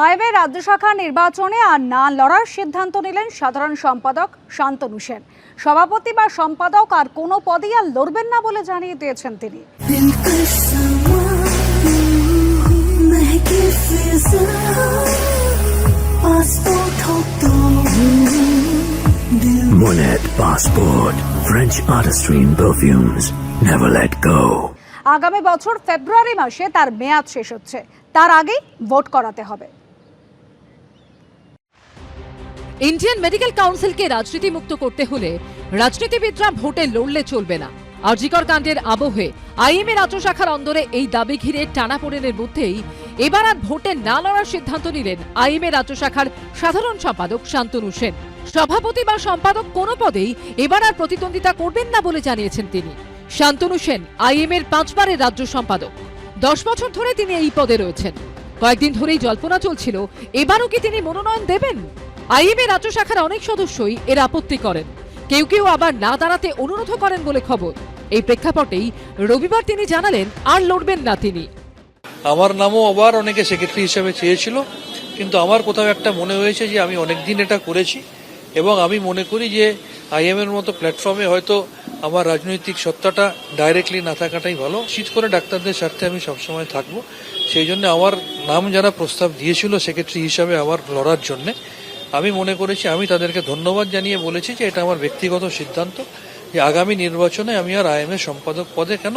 IMA রাজ্য শাখা নির্বাচনে আর না লড়ার সিদ্ধান্ত নিলেন সাধারণ সম্পাদক শান্তনু সেন। সভাপতি বা সম্পাদক আর কোনো পদই আর লড়বেন না বলে জানিয়ে দিয়েছেন তিনি। Monet Passport, French artistry in perfumes. Never let go. আগামী বছর ফেব্রুয়ারি মাসে তার মেয়াদ শেষ হচ্ছে, তার আগেই ভোট করাতে হবে। ইন্ডিয়ান মেডিকেল কাউন্সিলকে রাজনীতি মুক্ত করতে হলে রাজনীতিবিদরা ভোটে লড়লে চলবে না। আরজিকর কাণ্ডের আবহে আইএমএ রাজ্য শাখার অন্দরে এই দাবি ঘিরে টানাপোড়েনের মধ্যেই এবার আর ভোটে না লড়ার সিদ্ধান্ত নিলেন আইএমএ রাজ্য শাখার সাধারণ সম্পাদক শান্তনু সেন। সভাপতি বা সম্পাদক কোনো পদেই এবার আর প্রতিদ্বন্দ্বিতা করবেন না বলে জানিয়েছেন তিনি। শান্তনু সেন আইএমএর 5 বারের রাজ্য সম্পাদক। 10 বছর ধরে তিনি এই পদে রয়েছেন। কয়েকদিন ধরেই জল্পনা চলছিল এবারও কি তিনি মনোনয়ন দেবেন। আইএমএ রাজ্য শাখার অনেক সদস্যই এর আপত্তি করেন, কেউ কেউ আবার না দাঁড়াতে অনুরোধ করেন বলে খবর। এই প্রেক্ষাপটেই রবিবার তিনি জানালেন আর লড়বেন না তিনি। আমার নামও আবার অনেকে সেক্রেটারি হিসেবে চেয়েছিল, কিন্তু আমার কোথাও একটা মনে হয়েছে যে আমি অনেকদিন এটা করেছি এবং আমি মনে করি যে আইএমএর মতো প্ল্যাটফর্মে হয়তো আমার রাজনৈতিক সত্তাটা ডাইরেক্টলি না থাকাটাই ভালো। শীত করে ডাক্তারদের স্বার্থে আমি সবসময় থাকবো। সেই জন্য আমার নাম যারা প্রস্তাব দিয়েছিল সেক্রেটারি হিসাবে আমার লড়ার জন্যে, আমি মনে করেছি আমি তাদেরকে ধন্যবাদ জানিয়ে বলেছি যে এটা আমার ব্যক্তিগত সিদ্ধান্ত যে আগামী নির্বাচনে আমি আর আইএমএ সম্পাদক পদে কেন,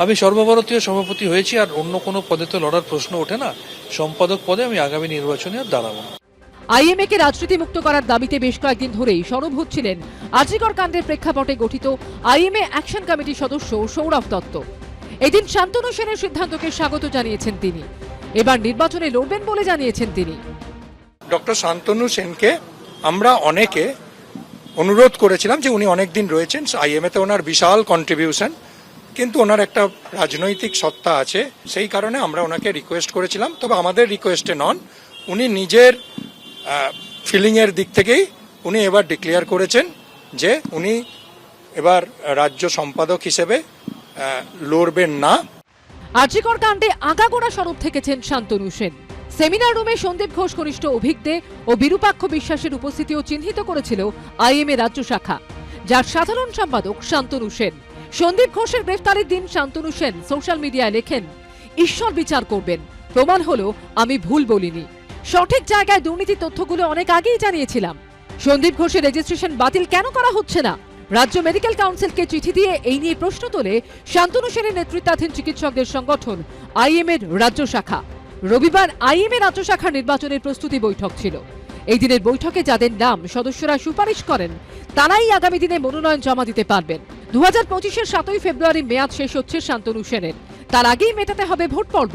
আমি সর্বভারতীয় সভাপতি হয়েছি, আর অন্য কোনো পদে তো লড়ার প্রশ্ন ওঠে না। সম্পাদক পদে আমি আগামী নির্বাচনে আর দাঁড়াবো না। আইএমএ কে রাজনীতি মুক্ত করার দাবিতে বেশ কয়েকদিন ধরেই সরব হচ্ছিলেন আরজিকর কাণ্ডের প্রেক্ষাপটে গঠিত আইএমএ অ্যাকশন কমিটির সদস্য সৌরভ দত্ত। এদিন শান্তনু সেনের সিদ্ধান্তকে স্বাগত জানিয়েছেন তিনি। এবার নির্বাচনে লড়বেন বলে জানিয়েছেন তিনি। ডক্টর শান্তনু সেনকে আমরা অনেকে অনুরোধ করেছিলাম যে উনি অনেকদিন রয়েছেন আইএমএতে, ওনার বিশাল কন্ট্রিবিউশন, কিন্তু ওনার একটা রাজনৈতিক সত্তা আছে, সেই কারণে আমরা ওনাকে রিকোয়েস্ট করেছিলাম। তবে আমাদের রিকোয়েস্টে নন, উনি নিজের ফিলিংয়ের দিক থেকেই উনি এবার ডিক্লেয়ার করেছেন যে উনি এবার রাজ্য সম্পাদক হিসেবে লড়বেন না। আরজিকর কাণ্ডে আগাগোড়া সরব থেকেছেন শান্তনু সেন। সেমিনার রুমে সন্দীপ ঘোষ ঘনিষ্ঠ অভিজ্ঞ ও বিরূপাক্ষ বিশ্বাসের উপস্থিতিও চিহ্নিত করেছিল আইএমএ রাজ্য শাখা, যার সাধারণ সম্পাদক শান্তনু সেন। সন্দীপ ঘোষের গ্রেফতারের দিন শান্তনু সেন সোশ্যাল মিডিয়ায় লেখেন, ঈশ্বর বিচার করবেন, প্রমাণ হলো আমি ভুল বলিনি, সঠিক জায়গায় দুর্নীতি তথ্যগুলো অনেক আগেই জানিয়েছিলাম। সন্দীপ ঘোষের রেজিস্ট্রেশন বাতিল কেন করা হচ্ছে না? রাজ্য মেডিকেল কাউন্সিলকে চিঠি দিয়ে এই নিয়ে প্রশ্ন তোলে শান্তনু সেনের নেতৃত্বাধীন চিকিৎসকদের সংগঠন আইএমএর রাজ্য শাখা। রবিবার আইএমএ রাজ্য শাখার নির্বাচনের প্রস্তুতি বৈঠক ছিল। এই দিনের বৈঠকে যাদের নাম সদস্যরা সুপারিশ করেন তারাই আগামী দিনে মনোনয়ন জমা দিতে পারবেন। 2025-এর 7ই ফেব্রুয়ারি মেয়াদ শেষ হচ্ছে শান্তনু সেনের, তার আগেই মেটাতে হবে ভোট পর্ব।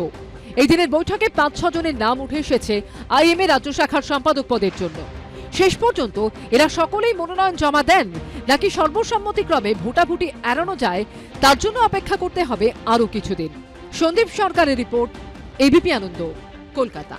এই দিনের বৈঠকে 5-6 জনের নাম উঠে এসেছে আইএমএ রাজ্য শাখার সম্পাদক পদের জন্য। শেষ পর্যন্ত এরা সকলেই মনোনয়ন জমা দেন নাকি সর্বসম্মতিক্রমে ভোটাভুটি এড়ানো যায়, তার জন্য অপেক্ষা করতে হবে আরও কিছুদিন। সন্দীপ সরকারের রিপোর্ট, এবিপি আনন্দ, কলকাতা।